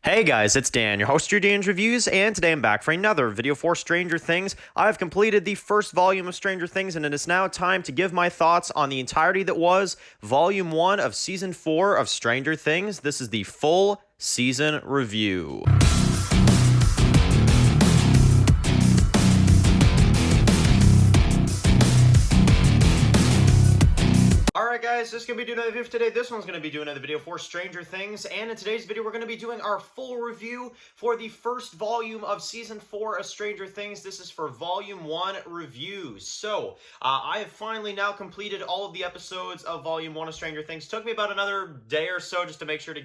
Hey guys, it's Dan, your host of your Dan's Reviews, and today I'm back for another video for Stranger Things. I've completed the first volume of Stranger Things, and it is now time to give my thoughts on the entirety that was Volume 1 of Season 4 of Stranger Things. This is the full season review. Alright guys, this is going to be doing another video for today. This one's going to be doing another video for Stranger Things, and in today's video we're going to be doing our full review for the first volume of Season 4 of Stranger Things. This is for Volume 1 reviews. So, I have finally now completed all of the episodes of Volume 1 of Stranger Things. Took me about another day or so just to make sure to,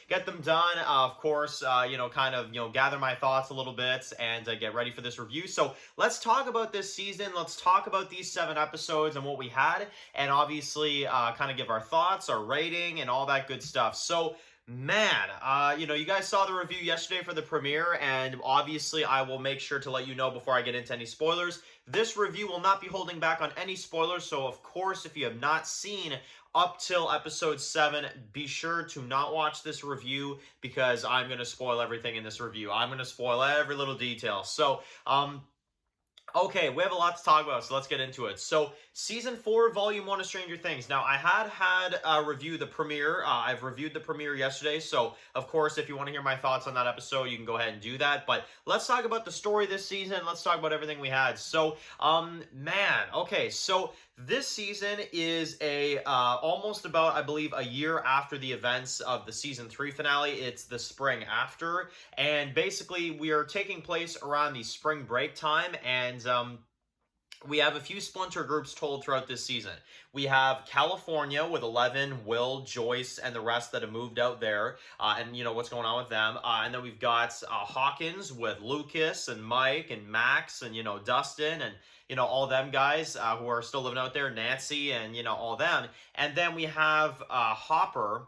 get them done. Of course, gather my thoughts a little bit and get ready for this review. So, let's talk about this season. Let's talk about these 7 episodes and what we had, and obviously kind of give our thoughts, our rating, and all that good stuff. So, man, you guys saw the review yesterday for the premiere, and obviously I will make sure to let you know before I get into any spoilers. This review will not be holding back on any spoilers, so of course, if you have not seen up till episode 7, be sure to not watch this review because I'm going to spoil everything in this review. I'm going to spoil every little detail. So, okay, we have a lot to talk about, so let's get into it. So, Season 4, Volume 1 of Stranger Things. Now, I had reviewed the premiere. I've reviewed the premiere yesterday, so, of course, if you want to hear my thoughts on that episode, you can go ahead and do that. But let's talk about the story this season. Let's talk about everything we had. So, okay, so this season is almost about, I believe, a year after the events of the Season 3 finale. It's the spring after, and basically, we are taking place around the spring break time, and we have a few splinter groups told throughout this season. We have California with Eleven, Will, Joyce, and the rest that have moved out there, and what's going on with them. And then we've got Hawkins with Lucas and Mike and Max and Dustin and all them guys who are still living out there, Nancy and all them. And then we have Hopper,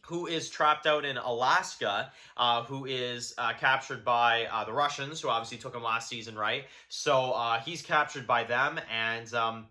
who is trapped out in Alaska, who is captured by the Russians, who obviously took him last season, right? So he's captured by them, and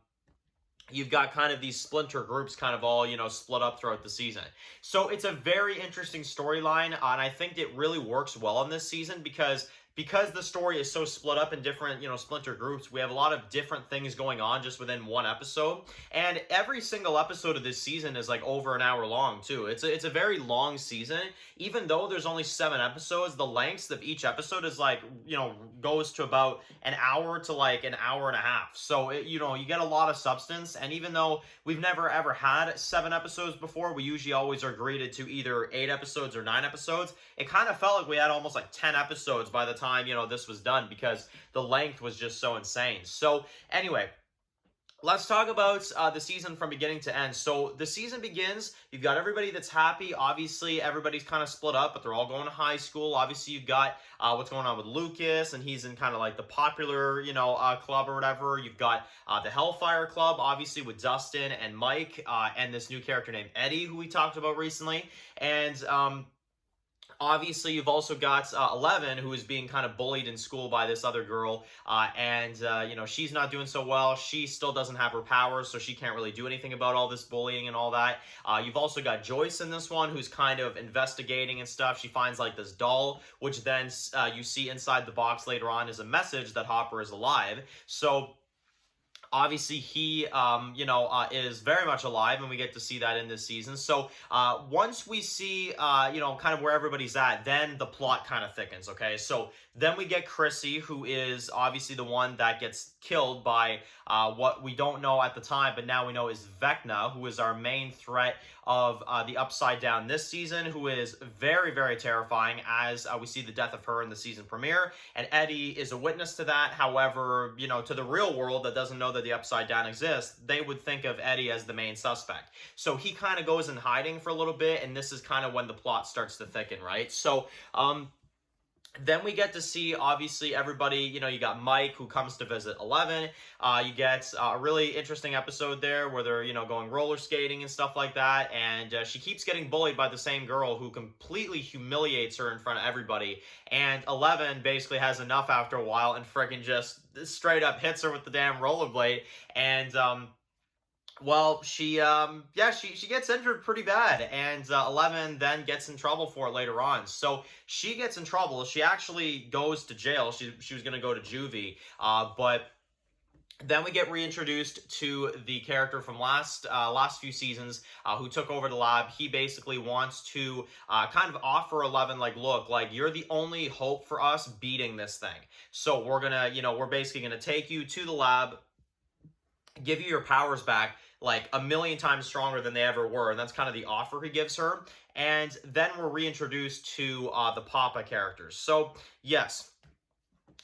you've got kind of these splinter groups kind of all, split up throughout the season. So it's a very interesting storyline, and I think it really works well in this season because the story is so split up in different, splinter groups. We have a lot of different things going on just within one episode. And every single episode of this season is like over an hour long too. It's a very long season. Even though there's only 7 episodes, the lengths of each episode is like, goes to about an hour to like an hour and a half. So, you get a lot of substance. And even though we've never ever had 7 episodes before, we usually always are greeted to either 8 episodes or 9 episodes. It kind of felt like we had almost like 10 episodes by the time this was done because the length was just so insane. So anyway, let's talk about the season from beginning to end. So the season begins, you've got everybody that's happy. Obviously, everybody's kind of split up, but they're all going to high school. Obviously, you've got what's going on with Lucas, and he's in kind of like the popular, club or whatever. You've got the Hellfire Club, obviously, with Dustin and Mike, and this new character named Eddie, who we talked about recently. And obviously, you've also got Eleven, who is being kind of bullied in school by this other girl, and she's not doing so well. She still doesn't have her powers, so she can't really do anything about all this bullying and all that. You've also got Joyce in this one, who's kind of investigating and stuff. She finds like this doll, which then you see inside the box later on is a message that Hopper is alive. So obviously, he, is very much alive, and we get to see that in this season. So, once we see, kind of where everybody's at, then the plot kind of thickens, okay? So, then we get Chrissy, who is obviously the one that gets killed by what we don't know at the time, but now we know is Vecna, who is our main threat of the Upside Down this season, who is very, very terrifying as we see the death of her in the season premiere. And Eddie is a witness to that. However, to the real world that doesn't know that the Upside Down exists, they would think of Eddie as the main suspect. So he kind of goes in hiding for a little bit, and this is kind of when the plot starts to thicken, right? So, then we get to see, obviously, everybody, you got Mike, who comes to visit Eleven. You get a really interesting episode there where they're, going roller skating and stuff like that. And she keeps getting bullied by the same girl who completely humiliates her in front of everybody. And Eleven basically has enough after a while and freaking just straight up hits her with the damn rollerblade. And Well, she gets injured pretty bad, and 11 then gets in trouble for it later on. So she gets in trouble. She actually goes to jail. She was going to go to juvie, but then we get reintroduced to the character from last few seasons who took over the lab. He basically wants to kind of offer 11, like, look, like, you're the only hope for us beating this thing. So we're basically gonna take you to the lab, give you your powers back, like a million times stronger than they ever were. And that's kind of the offer he gives her. And then we're reintroduced to the Papa characters. So yes,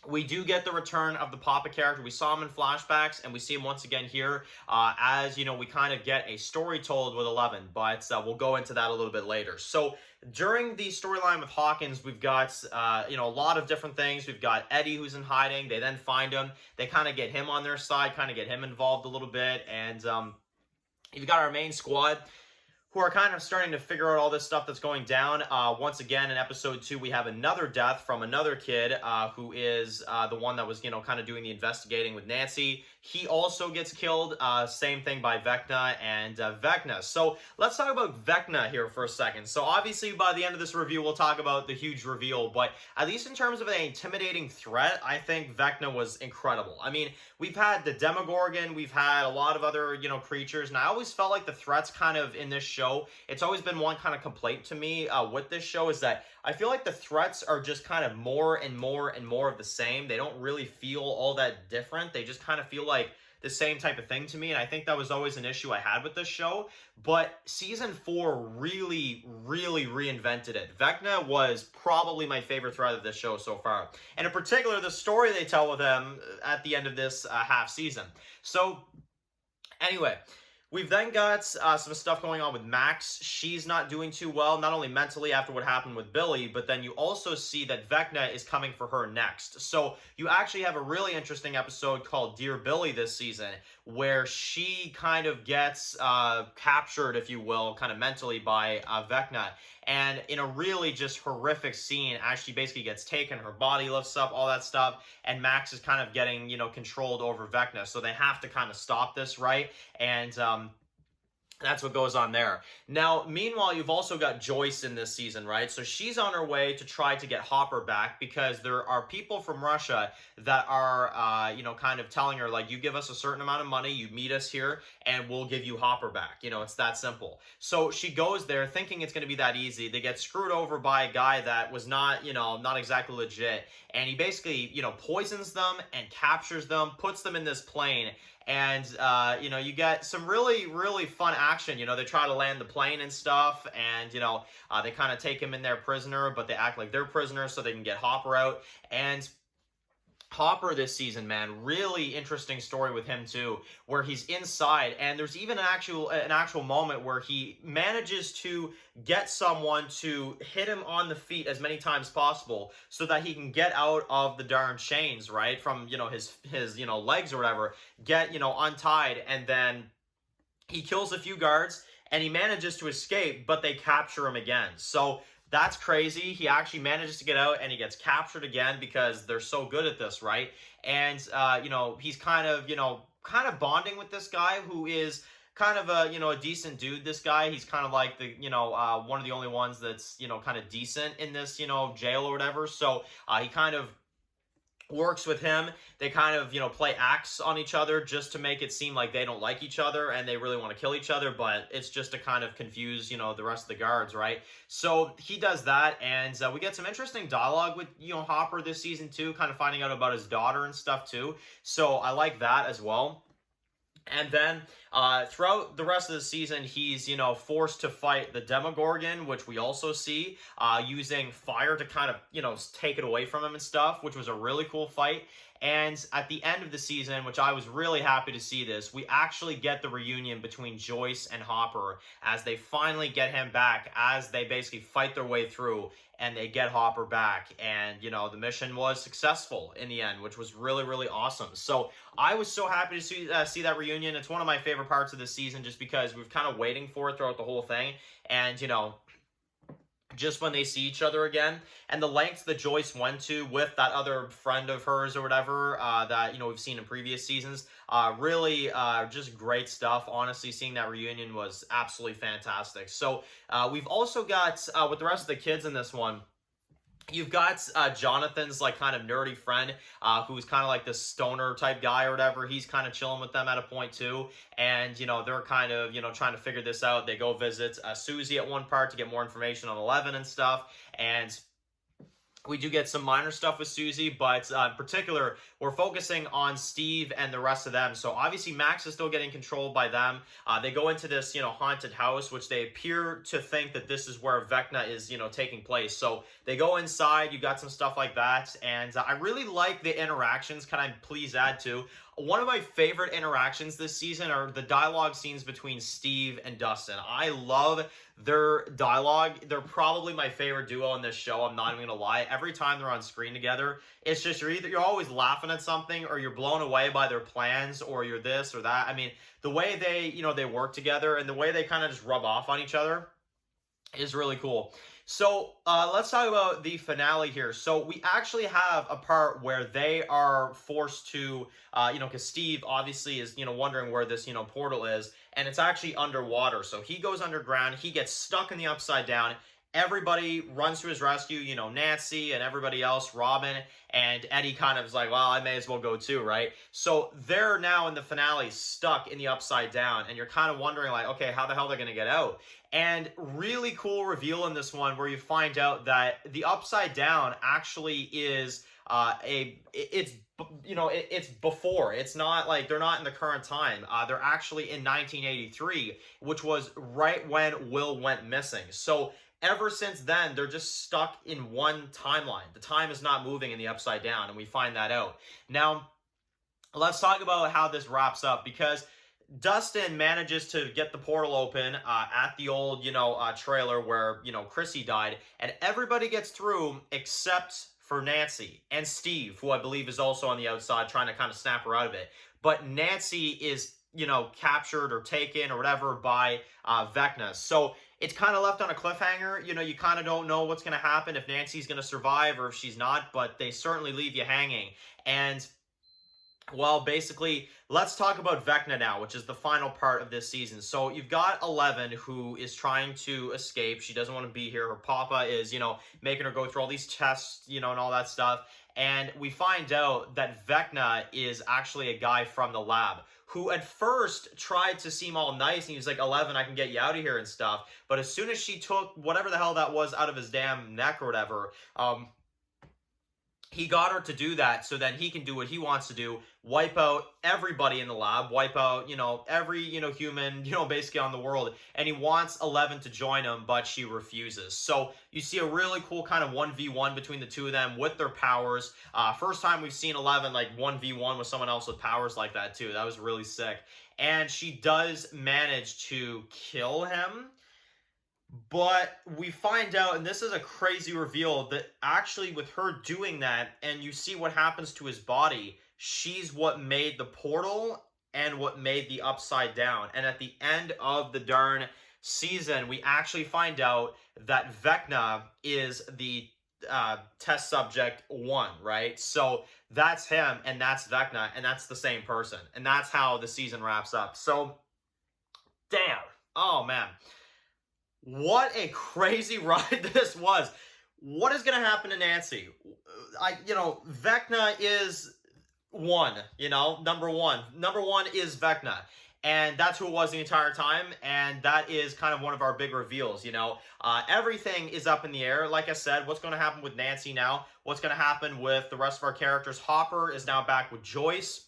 we do get the return of the Papa character. We saw him in flashbacks, and we see him once again here as, we kind of get a story told with 11, but we'll go into that a little bit later. So during the storyline with Hawkins, we've got, a lot of different things. We've got Eddie, who's in hiding. They then find him. They kind of get him on their side, kind of get him involved a little bit, and you've got our main squad, who are kind of starting to figure out all this stuff that's going down. Once again, in episode 2, we have another death from another kid who is the one that was, kind of doing the investigating with Nancy. He also gets killed. Same thing by Vecna and Vecna. So let's talk about Vecna here for a second. So obviously, by the end of this review, we'll talk about the huge reveal. But at least in terms of an intimidating threat, I think Vecna was incredible. I mean, we've had the Demogorgon. We've had a lot of other, creatures. And I always felt like the threats kind of in this show, it's always been one kind of complaint to me with this show, is that I feel like the threats are just kind of more and more and more of the same. They don't really feel all that different. They just kind of feel like the same type of thing to me, and I think that was always an issue I had with this show. But season 4 really, really reinvented it. Vecna was probably my favorite threat of this show so far, and in particular, the story they tell with him at the end of this half season. So anyway, we've then got some stuff going on with Max. She's not doing too well, not only mentally after what happened with Billy, but then you also see that Vecna is coming for her next. So you actually have a really interesting episode called Dear Billy this season, where she kind of gets captured, if you will, kind of mentally by Vecna. And in a really just horrific scene, as she basically gets taken, her body lifts up, all that stuff, and Max is kind of getting, controlled over Vecna. So they have to kind of stop this, right? And that's what goes on there. Now, meanwhile, you've also got Joyce in this season, right? So she's on her way to try to get Hopper back, because there are people from Russia that are, kind of telling her, like, you give us a certain amount of money, you meet us here, and we'll give you Hopper back. It's that simple. So she goes there thinking it's going to be that easy. They get screwed over by a guy that was not, not exactly legit. And he basically, poisons them and captures them, puts them in this plane. And, you get some really, really fun action. They try to land the plane and stuff, and, they kind of take him in there prisoner, but they act like they're prisoners so they can get Hopper out. And Hopper this season, man, really interesting story with him too, where he's inside, and there's even an actual moment where he manages to get someone to hit him on the feet as many times possible so that he can get out of the darn chains, right, from his legs or whatever, get untied, and then he kills a few guards and he manages to escape, but they capture him again. So that's crazy. He actually manages to get out, and he gets captured again because they're so good at this, right? And, he's kind of bonding with this guy who is kind of a decent dude. This guy, he's kind of like the, one of the only ones that's, kind of decent in this, jail or whatever. So he kind of works with him. They kind of, play acts on each other just to make it seem like they don't like each other and they really want to kill each other, but it's just to kind of confuse, the rest of the guards, right? So he does that, and we get some interesting dialogue with, Hopper this season too, kind of finding out about his daughter and stuff too. So I like that as well. And then throughout the rest of the season, he's, forced to fight the Demogorgon, which we also see, using fire to kind of, take it away from him and stuff, which was a really cool fight. And at the end of the season, which I was really happy to see this, we actually get the reunion between Joyce and Hopper as they finally get him back, as they basically fight their way through and they get Hopper back. And, the mission was successful in the end, which was really, really awesome. So I was so happy to see that reunion. It's one of my favorite parts of the season just because we've kind of waiting for it throughout the whole thing. And, just when they see each other again, and the lengths that Joyce went to with that other friend of hers or whatever that we've seen in previous seasons, really just great stuff. Honestly, seeing that reunion was absolutely fantastic. So we've also got with the rest of the kids in this one, you've got Jonathan's like kind of nerdy friend who's kind of like this stoner type guy or whatever. He's kind of chilling with them at a point too. And, they're kind of, trying to figure this out. They go visit Susie at one part to get more information on Eleven and stuff. And we do get some minor stuff with Susie, but in particular, we're focusing on Steve and the rest of them. So obviously, Max is still getting controlled by them. They go into this, haunted house, which they appear to think that this is where Vecna is, taking place. So they go inside. You got some stuff like that, and I really like the interactions. Can I please add to? One of my favorite interactions this season are the dialogue scenes between Steve and Dustin. I love their dialogue. They're probably my favorite duo in this show. I'm not even gonna lie. Every time they're on screen together, it's just you're always laughing at something, or you're blown away by their plans, or you're this or that. I mean, the way they work together and the way they kind of just rub off on each other is really cool. So let's talk about the finale here. So we actually have a part where they are forced to, because Steve obviously is, wondering where this, portal is, and it's actually underwater. So he goes underground. He gets stuck in the Upside Down. Everybody runs to his rescue, Nancy and everybody else, Robin, and Eddie kind of is like, well, I may as well go too, right? So they're now in the finale stuck in the Upside Down, and you're kind of wondering like, okay, how the hell they're going to get out? And really cool reveal in this one where you find out that the Upside Down actually is it's before. It's not like they're not in the current time. They're actually in 1983, which was right when Will went missing. So ever since then, they're just stuck in one timeline. The time is not moving in the Upside Down, and we find that out. Now, let's talk about how this wraps up, because Dustin manages to get the portal open at the old, trailer where, Chrissy died, and everybody gets through except for Nancy and Steve, who I believe is also on the outside trying to kind of snap her out of it. But Nancy is, captured or taken or whatever by Vecna. So it's kind of left on a cliffhanger. You kind of don't know what's going to happen, if Nancy's going to survive or if she's not, but they certainly leave you hanging. And well, basically, let's talk about Vecna now, which is the final part of this season. So you've got Eleven, who is trying to escape. She doesn't want to be here. Her papa is, making her go through all these tests, and all that stuff. And we find out that Vecna is actually a guy from the lab who at first tried to seem all nice. And he was like, 11, I can get you out of here and stuff. But as soon as she took whatever the hell that was out of his damn neck or whatever, he got her to do that so then he can do what he wants to do, wipe out everybody in the lab, wipe out, every, human, basically on the world. And he wants 11 to join him, but she refuses. So you see a really cool kind of 1v1 between the two of them with their powers. First time we've seen 11 like 1v1 with someone else with powers like that too. That was really sick. And she does manage to kill him. But we find out, and this is a crazy reveal, that actually with her doing that, and you see what happens to his body, she's what made the portal and what made the Upside Down. And at the end of the darn season, we actually find out that Vecna is the test subject 1, right? So that's him, and that's Vecna, and that's the same person. And that's how the season wraps up. So, damn. Oh, man. What a crazy ride this was. What is going to happen to Nancy? Vecna is one, number one. Number one is Vecna. And that's who it was the entire time. And that is kind of one of our big reveals, Everything is up in the air. Like I said, what's going to happen with Nancy now? What's going to happen with the rest of our characters? Hopper is now back with Joyce.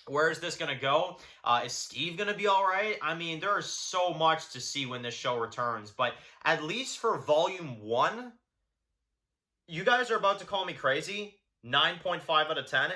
Where is this going to go? Is Steve going to be all right? I mean, there is so much to see when this show returns. But at least for Volume 1, you guys are about to call me crazy. 9.5 out of 10.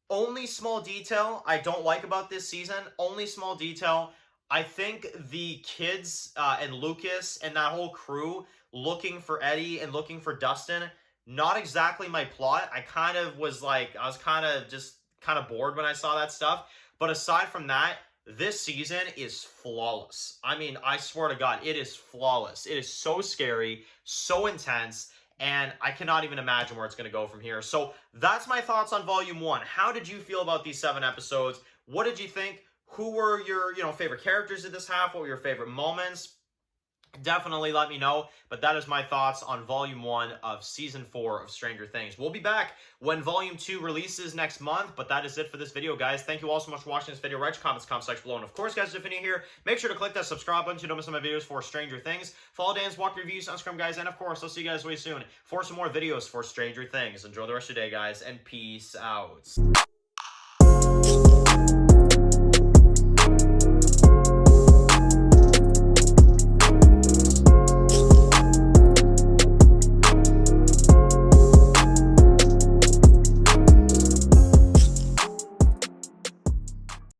Only small detail I don't like about this season. Only small detail. I think the kids and Lucas and that whole crew looking for Eddie and looking for Dustin, not exactly my plot. I was kind of bored when I saw that stuff. But aside from that, this season is flawless. I mean, I swear to God, it is flawless. It is so scary, so intense, and I cannot even imagine where it's going to go from here. So that's my thoughts on Volume 1. How did you feel about these 7 episodes? What did you think? Who were your, favorite characters of this half? What were your favorite moments? Definitely let me know, but that is my thoughts on Volume 1 of Season 4 of Stranger Things. We'll be back when Volume 2 releases next month, but that is it for this video, guys. Thank you all so much for watching this video. Write your comments in the comment section below, and of course, guys, if you're new here, make sure to click that subscribe button so you don't miss my videos for Stranger Things. Follow Dan's Walk Reviews on Instagram, guys, and of course, I'll see you guys way soon for some more videos for Stranger Things. Enjoy the rest of your day, guys, and peace out.